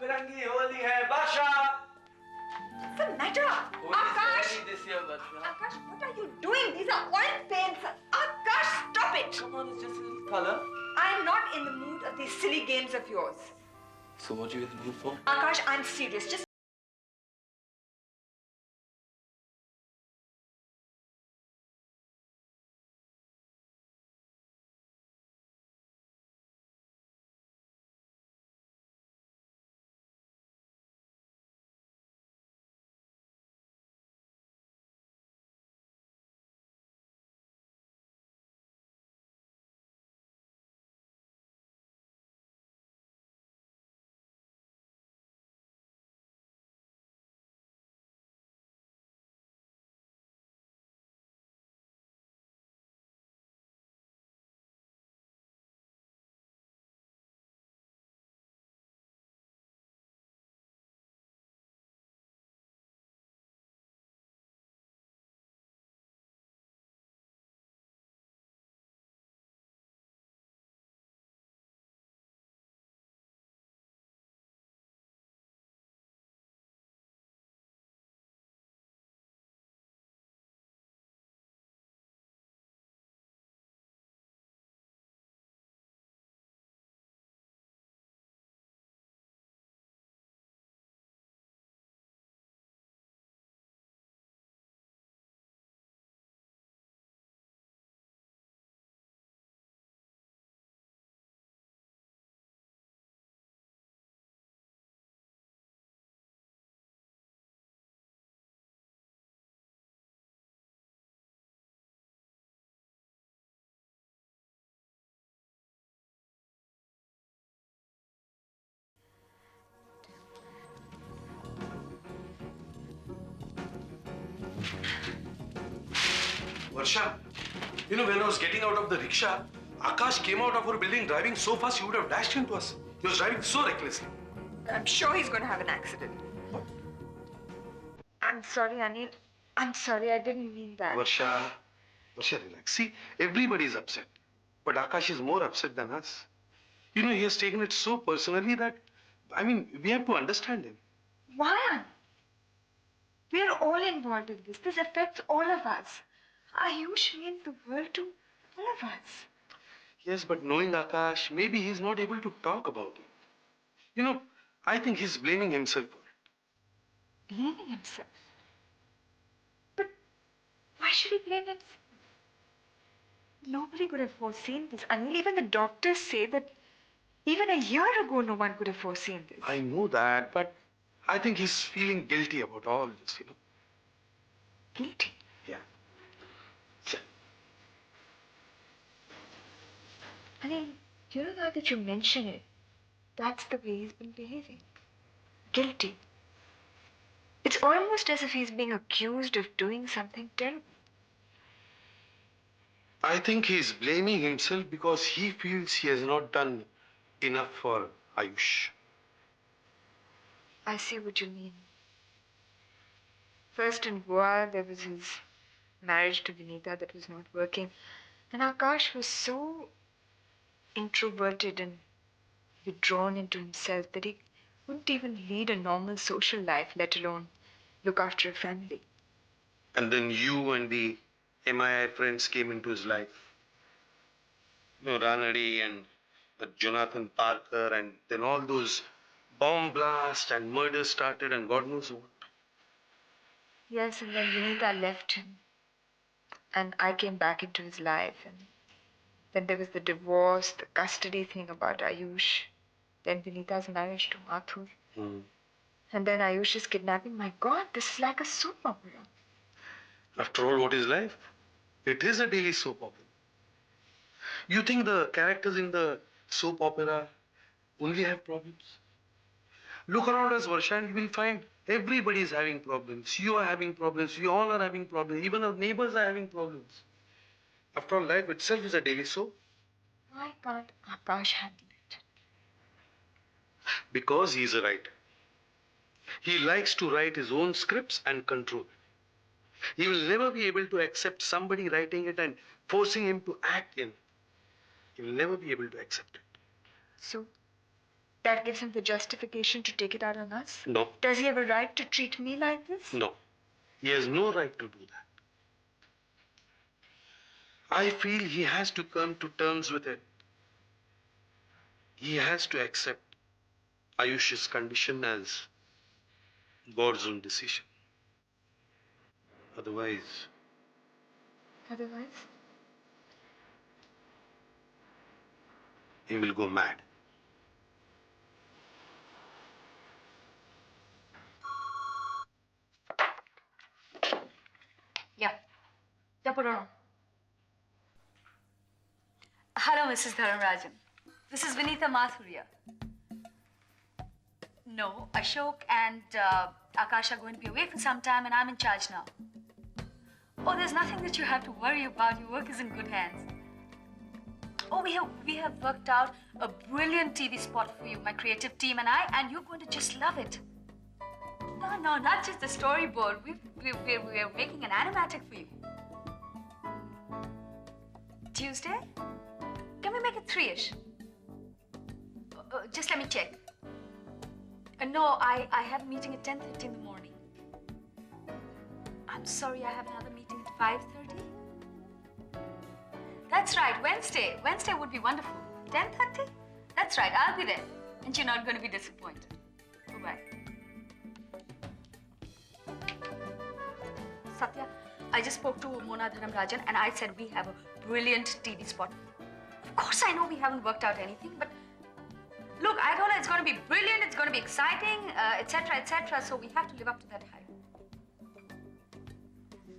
बिरंगी होली है वर्षा. What's the matter? Aakash! This year, Varsha. Aakash, what are you doing? These are oil paints. Aakash, stop it! Come on, it's just a little color. I'm not in the mood of these silly games of yours. So what are you in the mood for? Aakash, I'm serious. Just Varsha, you know, when I was getting out of the rickshaw, Aakash came out of our building driving so fast he would have dashed into us. He was driving so recklessly. I'm sure he's going to have an accident. What? I'm sorry, Anil. I'm sorry, I didn't mean that. Varsha, relax. See, everybody is upset. But Aakash is more upset than us. You know, he has taken it so personally that, I mean, we have to understand him. Why? We're all involved in this. This affects all of us. Ayush means the world to all of us. Yes, but knowing Aakash, maybe he's not able to talk about it. You know, I think he's blaming himself for it. Blaming himself? But why should he blame himself? Nobody could have foreseen this. Anil, even the doctors say that even a year ago no one could have foreseen this. I know that, but I think he's feeling guilty about all this, you know. Guilty? Yeah. Anil, you know, now that you mention it, that's the way he's been behaving. Guilty. It's almost as if he's being accused of doing something terrible. I think he's blaming himself because he feels he has not done enough for Ayush. I see what you mean. First in Goa, there was his marriage to Vinita that was not working. And Aakash was so introverted and withdrawn into himself that he wouldn't even lead a normal social life, let alone look after a family. And then you and the MII friends came into his life. You know, Ranadi and Jonathan Parker, and then all those bomb blasts and murders started, and God knows what. Yes, and then Vinita left him. And I came back into his life. And then there was the divorce, the custody thing about Ayush. Then Vinita's marriage to Mathur. And then Ayush's kidnapping. My God, this is like a soap opera. After all, what is life? It is a daily soap opera. You think the characters in the soap opera only have problems? Look around us, Varsha, and you will find everybody is having problems. You are having problems. We all are having problems. Even our neighbors are having problems. After all, life itself is a daily soap. Why can't Aakash handle it? Because he is a writer. He likes to write his own scripts and control it. He will never be able to accept somebody writing it and forcing him to act in. He will never be able to accept it. So, That gives him the justification to take it out on us? No. Does he have a right to treat me like this? No. He has no right to do that. I feel he has to come to terms with it. He has to accept Ayush's condition as God's own decision. Otherwise, Otherwise? he will go mad. Yeah. Yeah, put it on. Hello, Mrs. Dharamrajan. This is Vinitha Mathuria. No, Ashok and Aakash are going to be away for some time and I'm in charge now. Oh, there's nothing that you have to worry about. Your work is in good hands. Oh, we have worked out a brilliant TV spot for you, my creative team and I, and you're going to just love it. No, not just a storyboard. We're making an animatic for you. Tuesday? Can we make it 3-ish? Just let me check. No, I have a meeting at 10:30 in the morning. I'm sorry, I have another meeting at 5:30. That's right, Wednesday. Wednesday would be wonderful. 10:30? That's right, I'll be there. And you're not going to be disappointed. Bye-bye. Satya, I just spoke to Mona Dharamrajan and I said we have a brilliant TV spot. Of course, I know we haven't worked out anything, but look, I told her it's going to be brilliant, it's going to be exciting, etc., etc., so we have to live up to that hype.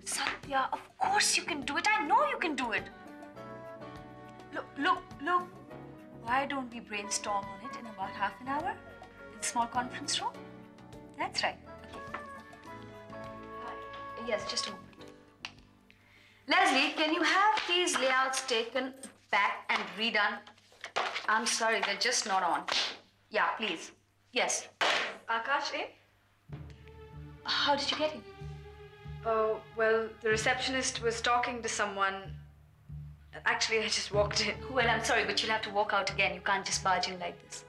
Satya, of course you can do it. I know you can do it. Look. Why don't we brainstorm on it in about half an hour in the small conference room? That's right. Okay. Yes, just a moment. Leslie, can you have these layouts taken, packed, and redone? I'm sorry, they're just not on. Yeah, please. Yes. Aakash, eh? How did you get in? Oh, well, the receptionist was talking to someone. Actually, I just walked in. Well, I'm sorry, but you'll have to walk out again. You can't just barge in like this.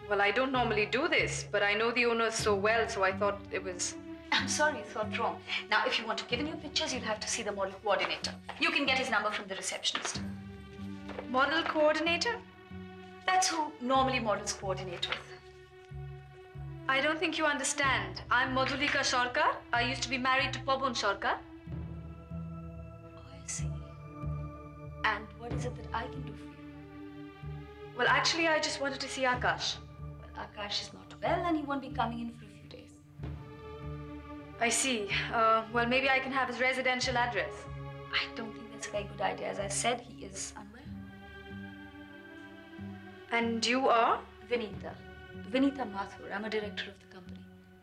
Well, I don't normally do this, but I know the owners so well, so I thought it was... I'm sorry, you thought wrong. Now, if you want to give in your pictures, you'll have to see the model coordinator. You can get his number from the receptionist. Model coordinator? That's who normally models coordinate with. I don't think you understand. I'm Madhulika Sarkar. I used to be married to Pabun Sarkar. Oh, I see. And what is it that I can do for you? Well, actually, I just wanted to see Aakash. Well, Aakash is not well and he won't be coming in for a few days. I see. Well, maybe I can have his residential address. I don't think that's a very good idea. As I said, he is unwell. And you are? Vinitha. Vinitha Mathur. I'm a director of the company.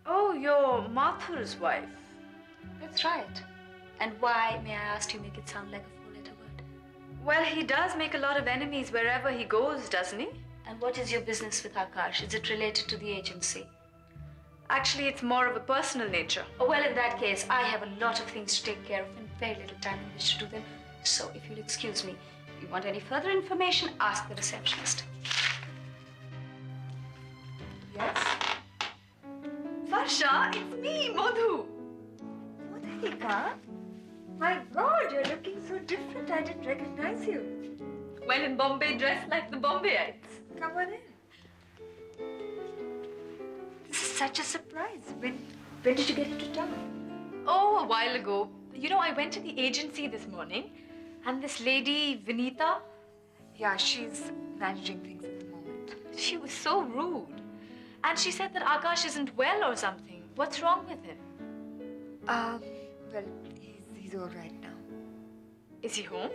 Oh, you're Mathur's wife. That's right. And why, may I ask you, make it sound like a four-letter word? Well, he does make a lot of enemies wherever he goes, doesn't he? And what is your business with Aakash? Is it related to the agency? Actually, it's more of a personal nature. Oh, well, in that case, I have a lot of things to take care of and very little time in which to do them. So, if you'll excuse me, if you want any further information, ask the receptionist. Yes? Varsha, it's me, Madhu. Madhulika? My God, you're looking so different. I didn't recognize you. Well, in Bombay, dressed like the Bombayites. Come on in. This is such a surprise. When did you get into town? Oh, a while ago. You know, I went to the agency this morning, and this lady, Vinitha, Yeah, she's managing things at the moment. she was so rude. And she said that Aakash isn't well or something. What's wrong with him? Well, he's all right now. Is he home?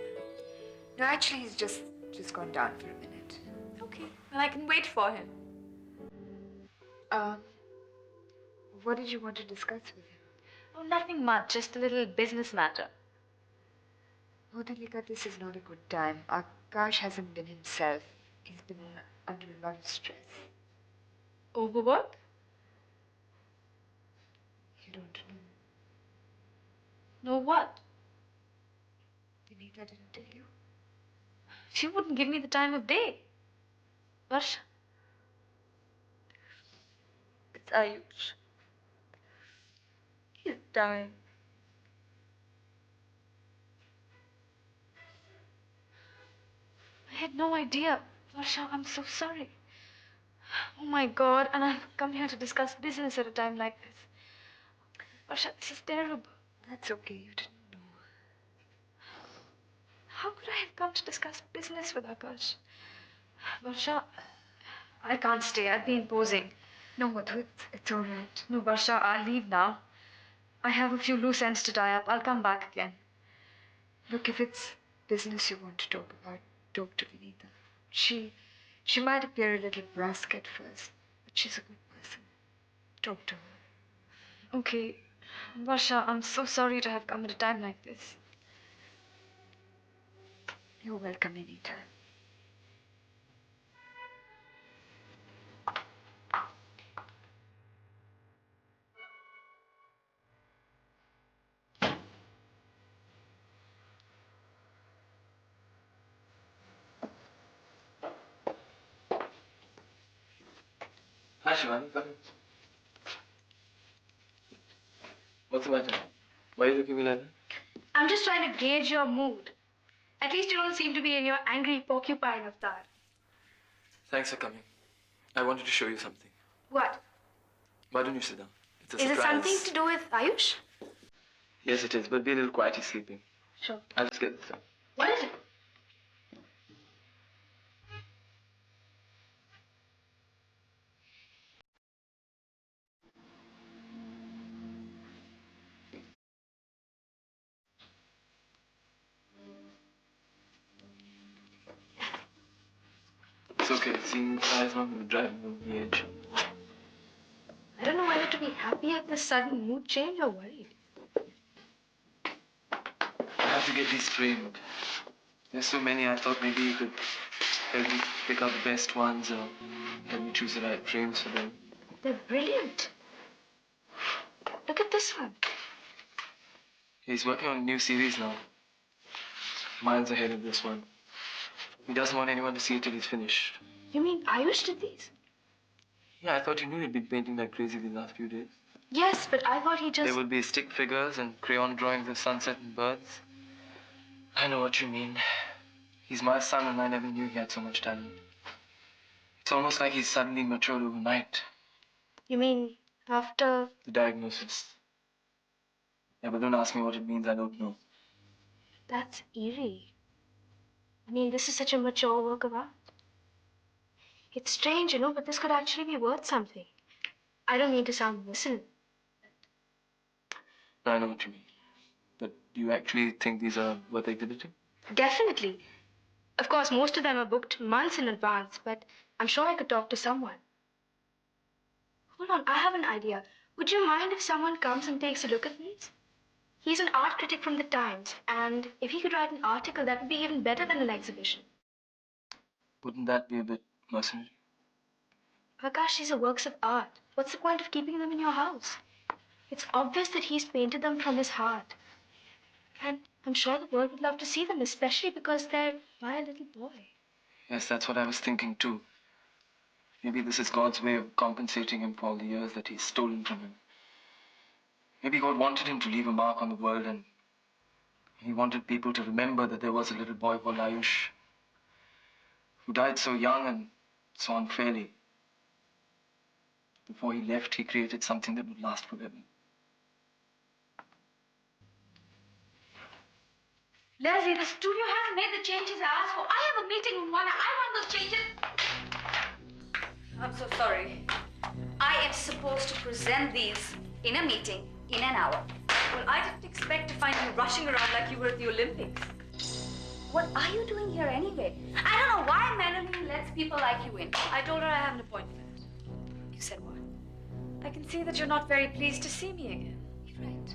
No, actually, he's just gone down for a minute. Okay, well, I can wait for him. What did you want to discuss with him? Oh, nothing much, just a little business matter. Madhulika, this is not a good time. Aakash hasn't been himself. He's been under a lot of stress. Over what? You don't know. No, what? Vinitha didn't tell you. She wouldn't give me the time of day. Varsha, Ayush. He's dying. I had no idea. Varsha, I'm so sorry. Oh my God, and I've come here to discuss business at a time like this. Varsha, this is terrible. That's okay, you didn't know. How could I have come to discuss business with Aakash? Varsha, I can't stay. I'd be imposing. No, Madhu, it's all right. No, Varsha, I'll leave now. I have a few loose ends to tie up. I'll come back again. Look, if it's business you want to talk about, talk to Vinita. She might appear a little brusque at first, but she's a good person. Talk to her. Okay. Varsha, I'm so sorry to have come at a time like this. You're welcome anytime. Hi, Shivani. Come in. What's the matter? Why are you looking at me like that? I'm just trying to gauge your mood. At least you don't seem to be in your angry porcupine avatar. Thanks for coming. I wanted to show you something. What? Why don't you sit down? It's a Is it surprise. something to do with Ayush? Yes, it is, but be a little quiet. He's sleeping. Sure. I'll just get this done. What is it? It's okay. Seeing the guy's not going to drive me over the edge. I don't know whether to be happy at this sudden mood change or worried. I have to get these framed. There's so many. I thought maybe you could help me pick out the best ones or help me choose the right frames for them. They're brilliant. Look at this one. He's working on a new series now. Miles ahead of this one. He doesn't want anyone to see it till he's finished. You mean Ayush did these? Yeah, I thought you knew he'd been painting like crazy these last few days. Yes, but I thought he just... There would be stick figures and crayon drawings of sunset and birds. I know what you mean. He's my son and I never knew he had so much talent. It's almost like he's suddenly matured overnight. You mean after... The diagnosis. Yeah, but don't ask me what it means, I don't know. That's eerie. I mean, this is such a mature work of art. It's strange, but this could actually be worth something. I don't mean to sound innocent. I know what you mean. But do you actually think these are worth exhibiting? Definitely. Of course, most of them are booked months in advance, but I'm sure I could talk to someone. Hold on, I have an idea. Would you mind if someone comes and takes a look at these? He's an art critic from the Times, and if he could write an article, that would be even better than an exhibition. Wouldn't that be a bit mercenary? Aakash, these are works of art. What's the point of keeping them in your house? It's obvious that he's painted them from his heart. And I'm sure the world would love to see them, especially because they're by a little boy. Yes, that's what I was thinking too. Maybe this is God's way of compensating him for all the years that he's stolen from him. Maybe God wanted him to leave a mark on the world and he wanted people to remember that there was a little boy called Ayush who died so young and so unfairly. Before he left, he created something that would last forever. Leslie, the studio hasn't made the changes I asked for. I have a meeting in 1 hour. I want those changes. I'm so sorry. I am supposed to present these in a meeting in an hour. Well, I didn't expect to find you rushing around like you were at the Olympics. What are you doing here anyway? I don't know why Melanie lets people like you in. I told her I have an appointment. You said what? I can see that you're not very pleased to see me again. You're right.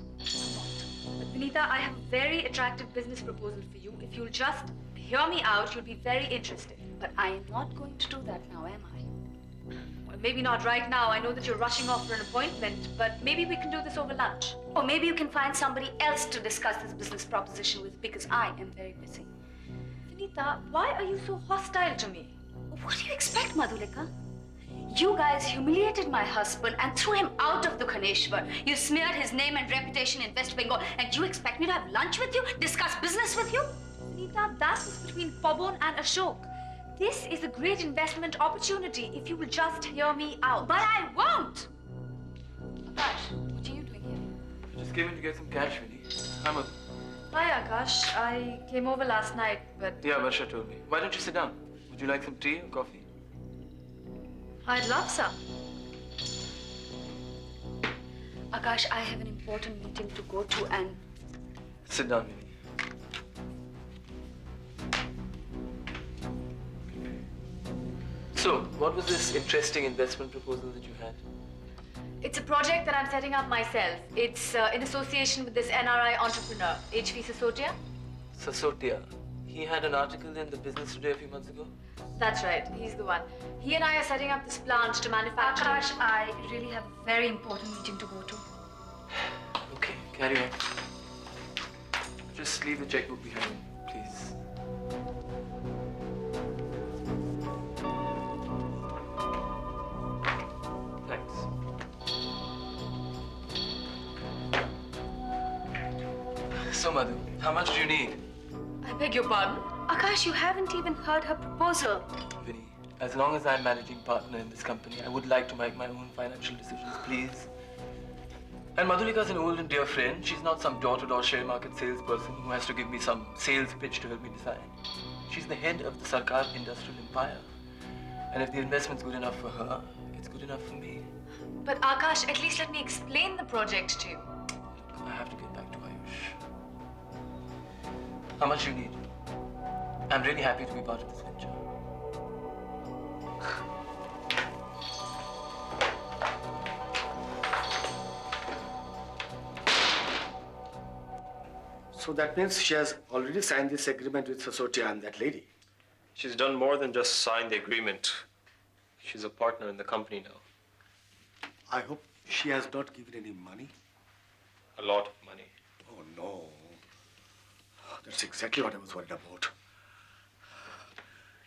But Vinita, I have a very attractive business proposal for you. If you'll just hear me out, you'll be very interested. But I am not going to do that now, am I? Well, maybe not right now. I know that you're rushing off for an appointment, but maybe we can do this over lunch. Or maybe you can find somebody else to discuss this business proposition with because I am very busy. Vinita, why are you so hostile to me? What do you expect, Madhulika? You guys humiliated my husband and threw him out of the Kaneshwar. You smeared his name and reputation in West Bengal, and you expect me to have lunch with you, discuss business with you? Nita, that is between Pabon and Ashok. This is a great investment opportunity if you will just hear me out. But I won't! Aakash, what are you doing here? I just came in to get some cash, really. I'm a... Hi, Aakash. I came over last night, but Yeah, Varsha told me. Why don't you sit down? Would you like some tea or coffee? I'd love some. Aakash, I have an important meeting to go to and... Sit down, Vinny. So, what was this interesting investment proposal that you had? It's a project that I'm setting up myself. It's in association with this NRI entrepreneur, H.V. Sisodia. Sasotia. He had an article in the Business Today a few months ago. That's right, he's the one. He and I are setting up this plant to manufacture... Aakash, I really have a very important meeting to go to. Okay, carry on. Just leave the checkbook behind, please. Thanks. So, Madhu, how much do you need? I beg your pardon? Aakash, you haven't even heard her proposal. Vinny, as long as I'm managing partner in this company, I would like to make my own financial decisions, please. And Madhulika's an old and dear friend. She's not some door-to-door share market salesperson who has to give me some sales pitch to help me decide. She's the head of the Sarkar industrial empire. And if the investment's good enough for her, it's good enough for me. But Aakash, at least let me explain the project to you. I have to get back to Ayush. How much do you need? I'm really happy to be part of this venture. So that means she has already signed this agreement with Sasotia and that lady. She's done more than just sign the agreement. She's a partner in the company now. I hope she has not given any money. A lot of money. Oh, no. That's exactly what I was worried about.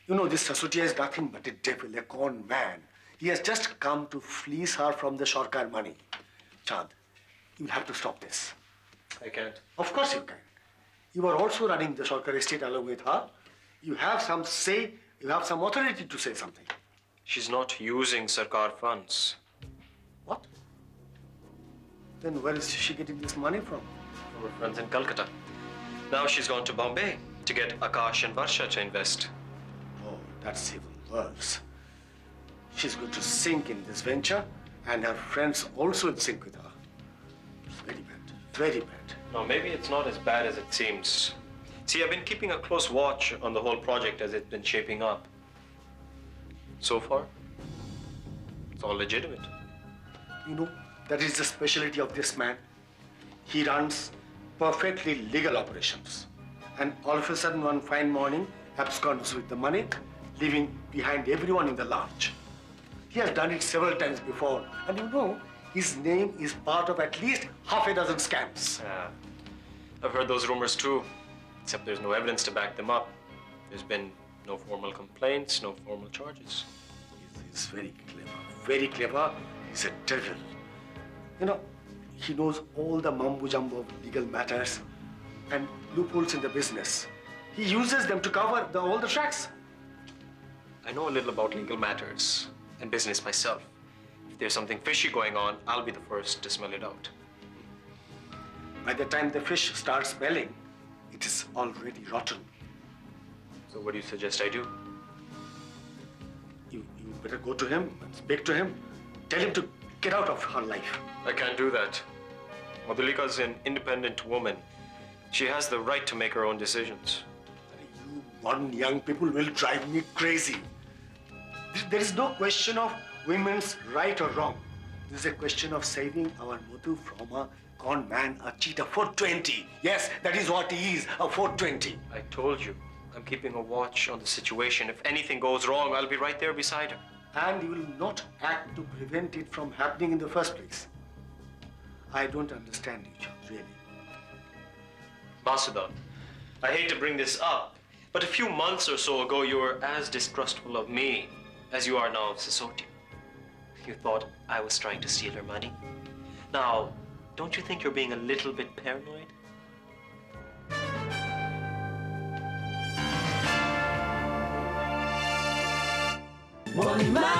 You know, this Sasotia is nothing but a devil, a con man. He has just come to fleece her from the Sarkar money. Chand, you will have to stop this. I can't. Of course you can. You are also running the Sarkar estate along with her. You have some say, you have some authority to say something. She's not using Sarkar funds. What? Then where is she getting this money from? From her friends in Calcutta. Now she's gone to Bombay to get Aakash and Varsha to invest. Oh, that's even worse. She's going to sink in this venture, and her friends also will sink with her. It's very bad, very bad. No, maybe it's not as bad as it seems. See, I've been keeping a close watch on the whole project as it's been shaping up. So far, it's all legitimate. You know, that is the specialty of this man. He runs perfectly legal operations. And all of a sudden, one fine morning, absconds with the money, leaving behind everyone in the lodge. He has done it several times before. And you know, his name is part of at least half a dozen scams. Yeah, I've heard those rumors too, except there's no evidence to back them up. There's been no formal complaints, no formal charges. He's very clever, very clever. He's a devil. You know, he knows all the mumbo-jumbo of legal matters and loopholes in the business. He uses them to cover all the tracks. I know a little about legal matters and business myself. If there's something fishy going on, I'll be the first to smell it out. By the time the fish starts smelling, it is already rotten. So what do you suggest I do? You better go to him and speak to him. Tell him to get out of her life. I can't do that. Madhulika's an independent woman. She has the right to make her own decisions. You modern young people will drive me crazy. There is no question of women's right or wrong. This is a question of saving our Madhu from a con man, a cheat, a 420. Yes, that is what he is, a 420. I told you, I'm keeping a watch on the situation. If anything goes wrong, I'll be right there beside her. And you will not act to prevent it from happening in the first place. I don't understand you, Chand, really. Masuda, I hate to bring this up, but a few months or so ago, you were as distrustful of me as you are now of Sisotia. you thought I was trying to steal her money. Now, don't you think you're being a little bit paranoid? One man.